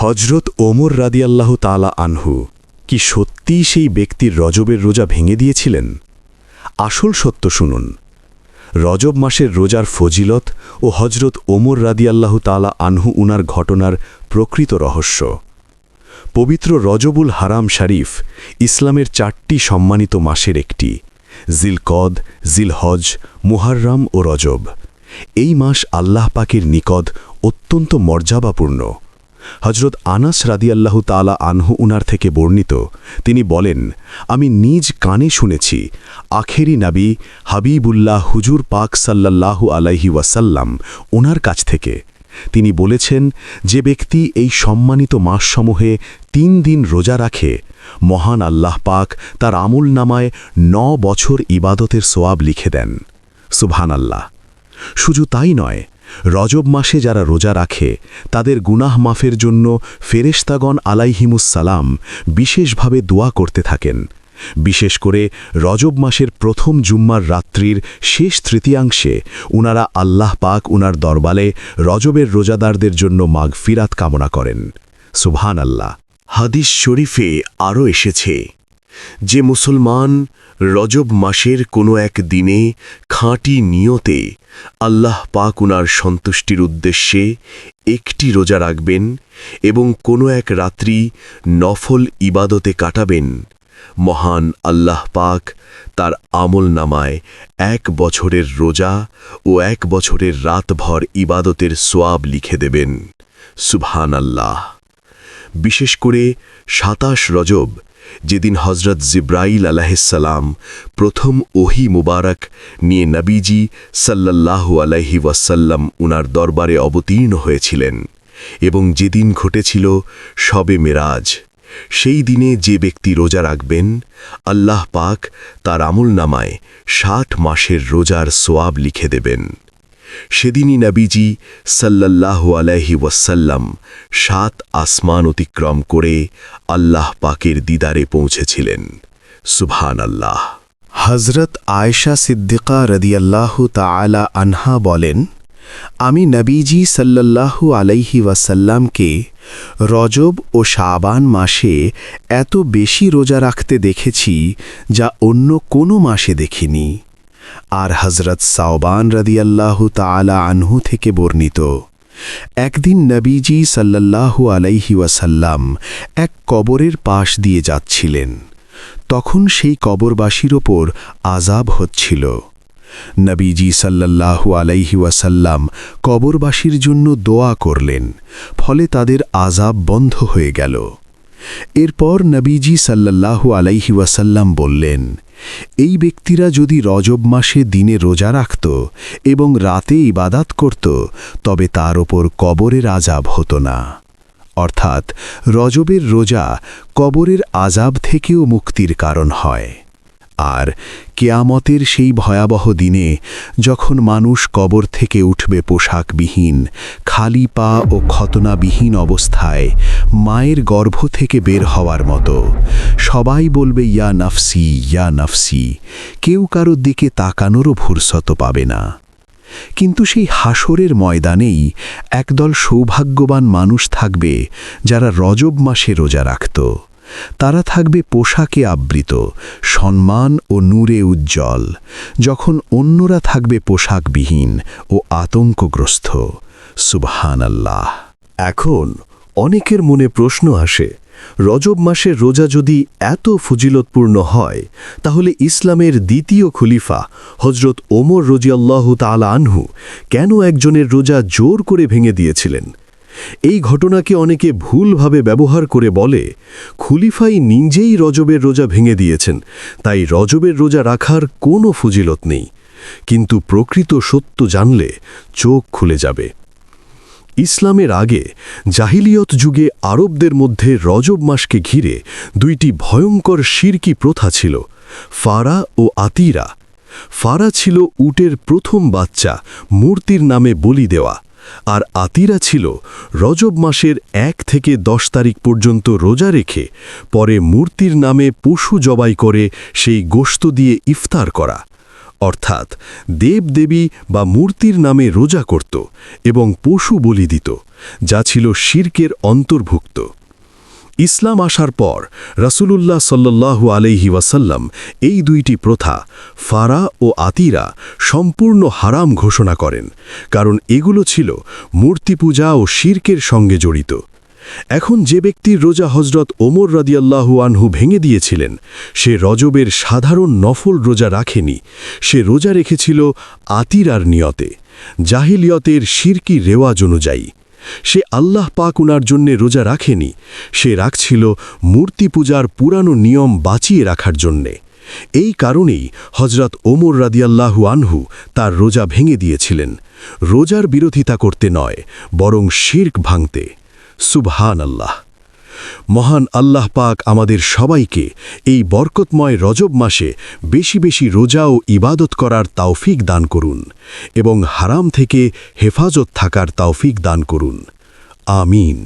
হজরত ওমর রাদিয়াল্লাহু তাআলা আনহু কি সত্যিই সেই ব্যক্তির রজবের রোজা ভেঙে দিয়েছিলেন? আসল সত্য শুনুন। রজব মাসের রোজার ফজিলত ও হজরত ওমর রাদিয়াল্লাহু তাআলা আনহু উনার ঘটনার প্রকৃত রহস্য। পবিত্র রজবুল হারাম শরীফ ইসলামের 4টি সম্মানিত মাসের একটি। জিলকদ, জিলহজ, মুহাররম ও রজব। এই মাস আল্লাহ পাকের নিকট অত্যন্ত মর্যাদাপূর্ণ। হজরত আনাস রাদিয়াল্লাহু তাআলা আনহু উনার থেকে বর্ণিত, তিনি বলেন, আমি নিজ কানে শুনেছি আখেরি নবী হাবিবুল্লাহ হুজুর পাক সাল্লাল্লাহু আলাইহি ওয়াসাল্লাম ওনার কাছ থেকে তিনি বলেছেন, যে ব্যক্তি এই সম্মানিত মাসসমূহে 3 দিন রোজা রাখে, মহান আল্লাহ পাক তার আমলনামায় 9 বছর ইবাদতের সওয়াব লিখে দেন। সুবহানাল্লাহ। শুধু তাই নয়, রজব মাসে যারা রোজা রাখে তাদের গুনাহ মাফের জন্য ফেরেশতাগণ আলাইহিমুসসালাম বিশেষভাবে দোয়া করতে থাকেন। বিশেষ করে রজব মাসের প্রথম জুম্মার রাত্রির শেষ তৃতীয়াংশে উনারা আল্লাহ পাক উনার দরবারে রজবের রোজাদারদের জন্য মাগফিরাত কামনা করেন। সুবহানাল্লাহ। হাদিস শরীফে আরও এসেছে, যে মুসলমান রজব মাসের কোনো এক দিনে খাঁটি নিয়তে আল্লাহ পাক উনার সন্তুষ্টির উদ্দেশ্যে একটি রোজা রাখবেন এবং কোনো এক রাত্রি নফল ইবাদতে কাটাবেন, মহান আল্লাহ পাক তার আমলনামায় 1 বছরের রোজা ও 1 বছরের রাতভর ইবাদতের সওয়াব লিখে দেবেন। সুবহানাল্লাহ। বিশেষ করে 27 রজব, যেদিন হজরত জিব্রাইল আলাইহিসসালাম প্রথম ওহী মুবারক নিয়ে নবীজি সাল্লাল্লাহু আলাইহি ওয়াসাল্লাম উনার দরবারে অবতীর্ণ হয়েছিলেন এবং যেদিন ঘটেছিল শবে মেরাজ, সেই দিনে যে ব্যক্তি রোজা রাখবেন, আল্লাহ পাক তার আমলনামায় 60 মাসের রোজার সওয়াব লিখে দেবেন। সেদিনই নবীজি সাল্লাল্লাহু আলাইহি ওয়াসাল্লাম 7 আসমান অতিক্রম করে আল্লাহ পাকের দিদারে পৌঁছেছিলেন। সুবহানাল্লাহ। হযরত আয়েশা সিদ্দিকা রাদিয়াল্লাহু তাআলা আনহা বলেন, আমি নবীজি সাল্লাল্লাহু আলাইহি ওয়াসাল্লামকে রজব ও শাবান মাসে এত বেশি রোজা রাখতে দেখেছি যা অন্য কোনো মাসে দেখিনি। আর হযরত সাওবান রাদিয়াল্লাহু তাআলা আনহু থেকে বর্ণিত, একদিন নবীজি সাল্লাল্লাহু আলাইহি ওয়াসাল্লাম এক কবরের পাশ দিয়ে যাচ্ছিলেন। তখন সেই কবরবাসীর ওপর আযাব হচ্ছিল। নবীজি সাল্লাল্লাহু আলাইহি ওয়াসাল্লাম কবরবাসীর জন্য দোয়া করলেন, ফলে তাদের আযাব বন্ধ হয়ে গেল। এরপর নবীজি সাল্লাল্লাহু আলাইহি ওয়াসাল্লাম বললেন, এই ব্যক্তিরা যদি রজব মাসে দিনে রোজা রাখত এবং রাতে ইবাদত করত, তবে তার ওপর কবরের আযাব হতো না। অর্থাৎ রজবের রোজা কবরের আযাব থেকেও মুক্তির কারণ হয়। আর কিয়ামতের সেই ভয়াবহ দিনে যখন মানুষ কবর থেকে উঠবে পোশাকবিহীন, খালি পা ও খতনাবিহীন অবস্থায়, মায়ের গর্ভ থেকে বের হওয়ার মতো, সবাই বলবে ইয়া নফসি ইয়া নফসি, কেউ কারোর দিকে তাকানোরও ফুরসত পাবে না। কিন্তু সেই হাসরের ময়দানেই একদল সৌভাগ্যবান মানুষ থাকবে যারা রজব মাসে রোজা রাখত। তারা থাকবে পোশাকে আবৃত, সম্মান ও নূরে উজ্জ্বল, যখন অন্যরা থাকবে পোশাকবিহীন ও আতঙ্কগ্রস্ত। সুবহানাল্লাহ। এখন অনেকের মনে প্রশ্ন আসে, রজব মাসের রোজা যদি এত ফজিলতপূর্ণ হয়, তাহলে ইসলামের দ্বিতীয় খলিফা হজরত ওমর রাদিয়াল্লাহু তাআলা আনহু কেন একজনের রোজা জোর করে ভেঙে দিয়েছিলেন? এই ঘটনাকে অনেকে ভুলভাবে ব্যবহার করে বলে, খলিফাই নিজেই রজবের রোজা ভেঙে দিয়েছেন, তাই রজবের রোজা রাখার কোনো ফজিলত নেই। কিন্তু প্রকৃত সত্য জানলে চোখ খুলে যাবে। ইসলামের আগে জাহিলিয়ত যুগে আরবদের মধ্যে রজব মাসকে ঘিরে 2টি ভয়ঙ্কর শিরকি প্রথা ছিল, ফারা ও আতিরা। ফারা ছিল উটের প্রথম বাচ্চা মূর্তির নামে বলি দেওয়া, আর আতিরা ছিল রজব মাসের 1 থেকে 10 তারিখ পর্যন্ত রোজা রেখে পরে মূর্তির নামে পশু জবাই করে সেই গোশত দিয়ে ইফতার করা। অর্থাৎ দেবদেবী বা মূর্তির নামে রোজা করত এবং পশু বলি দিত, যা ছিল শিরকের অন্তর্ভুক্ত। ইসলাম আসার পর রাসূলুল্লাহ সাল্লাল্লাহু আলাইহি ওয়াসাল্লাম এই দুইটি প্রথা ফারা ও আতিরা সম্পূর্ণ হারাম ঘোষণা করেন, কারণ এগুলো ছিল মূর্তি পূজা ও শিরকের সঙ্গে জড়িত। এখন যে ব্যক্তির রোজা হযরত ওমর রাদিয়াল্লাহু আনহু ভেঙে দিয়েছিলেন, সে রজবের সাধারণ নফল রোজা রাখেনি, সে রোজা রেখেছিল আতিরার নিয়তে, জাহিলিয়তের শিরকি রেওয়াজ অনুযায়ী। সে আল্লাহ পাক উনার জন্যে রোজা রাখেনি, সে রাখছিল মূর্তি পূজার পুরানো নিয়ম বাঁচিয়ে রাখার জন্যে। এই কারণেই হযরত ওমর রাদিয়াল্লাহু আনহু তার রোজা ভেঙে দিয়েছিলেন, রোজার বিরোধিতা করতে নয়, বরং শিরক ভাঙতে। সুবহানাল্লাহ। মহান আল্লাহ পাক আমাদের সবাইকে এই বরকতময় রজব মাসে বেশি বেশি রোজা ও ইবাদত করার তৌফিক দান করুন এবং হারাম থেকে হেফাজত থাকার তৌফিক দান করুন। আমিন।